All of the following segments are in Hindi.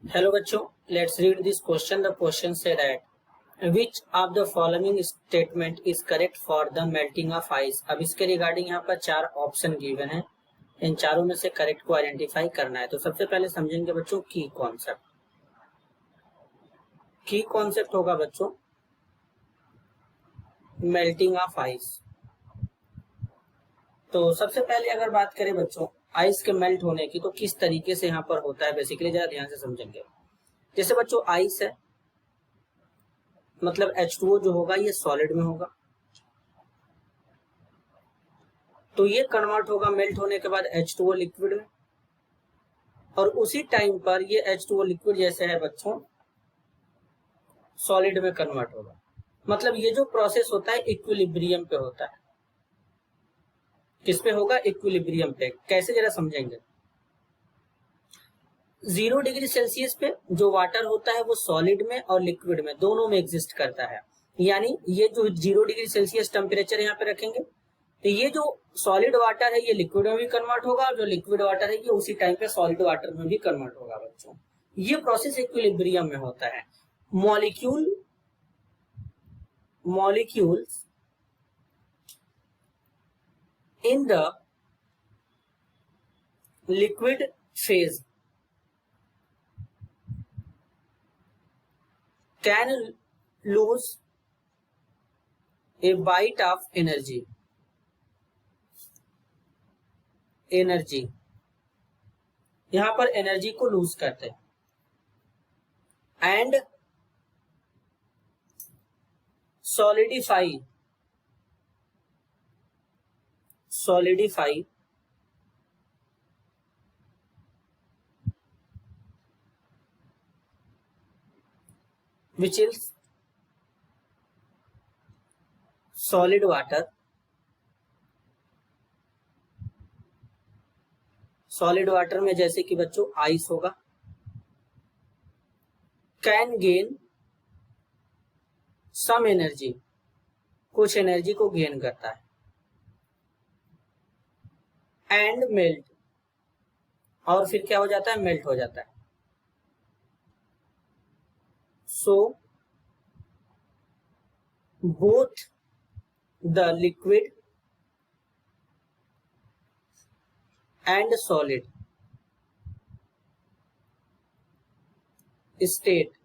हेलो बच्चों, let's read this question. The question say that which of the following statement is correct for the melting of ice. अब इसके रिगार्डिंग यहाँ पर चार ऑप्शन गिवन है, इन चारों में से करेक्ट को आइडेंटिफाई करना है। तो सबसे पहले समझेंगे बच्चों की कॉन्सेप्ट। की कॉन्सेप्ट होगा बच्चों मेल्टिंग ऑफ आइस। तो सबसे पहले अगर बात करें बच्चों आइस के मेल्ट होने की, तो किस तरीके से यहाँ पर होता है बेसिकली जरा ध्यान से समझेंगे। जैसे बच्चों आइस है, मतलब H2O जो होगा ये सॉलिड में होगा, तो ये कन्वर्ट होगा मेल्ट होने के बाद H2O लिक्विड में, और उसी टाइम पर ये H2O लिक्विड जैसे है बच्चों सॉलिड में कन्वर्ट होगा। मतलब ये जो प्रोसेस होता है इक्विलिब्रियम पे होता है। किस पे होगा? इक्विलिब्रियम पे। कैसे जरा समझेंगे। 0 डिग्री सेल्सियस पे जो वाटर होता है वो सॉलिड में और लिक्विड में दोनों में एग्जिस्ट करता है। यानी ये जो 0 डिग्री सेल्सियस टेम्परेचर यहाँ पे रखेंगे, तो ये जो सॉलिड वाटर है ये लिक्विड में भी कन्वर्ट होगा, और जो लिक्विड वाटर है ये उसी टाइम पे सॉलिड वाटर में भी कन्वर्ट होगा बच्चों। ये प्रोसेस इक्विलिब्रियम में होता है। Molecules in the liquid phase can lose a bit of energy यहां पर एनर्जी को लूज करते हैं, and solidify which is solid water में जैसे कि बच्चों आइस होगा, कैन गेन सम एनर्जी, कुछ एनर्जी को गेन करता है, एंड मेल्ट, और फिर क्या हो जाता है? मेल्ट हो जाता है। So both the liquid and solid state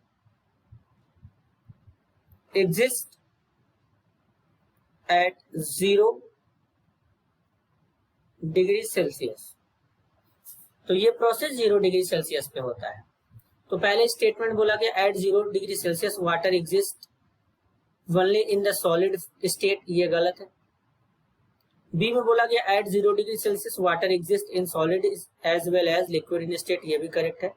exist at 0 degree Celsius. तो ये प्रोसेस 0 डिग्री सेल्सियस पे होता है। तो पहले स्टेटमेंट बोला गया at 0 degree Celsius water exist only in the solid state, ये गलत है। बी में बोला गया at 0 degree Celsius water exist in solid as well as liquid in state, ये भी करेक्ट है।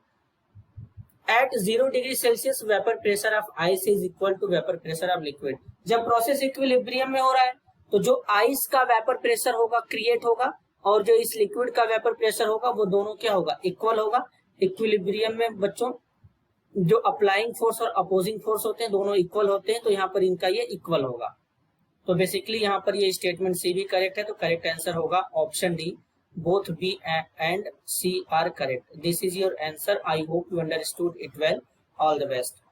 At 0 degree Celsius vapour pressure of ice is equal to vapour pressure of liquid. जब प्रोसेस इक्विलिब्रियम में हो रहा है तो जो आइस का वेपर प्रेशर होगा क्रिएट होगा, और जो इस लिक्विड का वेपर प्रेशर होगा वो दोनों क्या होगा? इक्वल होगा। इक्विलिब्रियम में बच्चों जो अप्लाइंग फोर्स और अपोजिंग फोर्स होते हैं दोनों इक्वल होते हैं, तो यहाँ पर इनका ये इक्वल होगा। तो बेसिकली यहाँ पर ये स्टेटमेंट सी भी करेक्ट है। तो करेक्ट आंसर होगा option D, both B and C are correct. This is your answer. I hope you understood it well. All the best.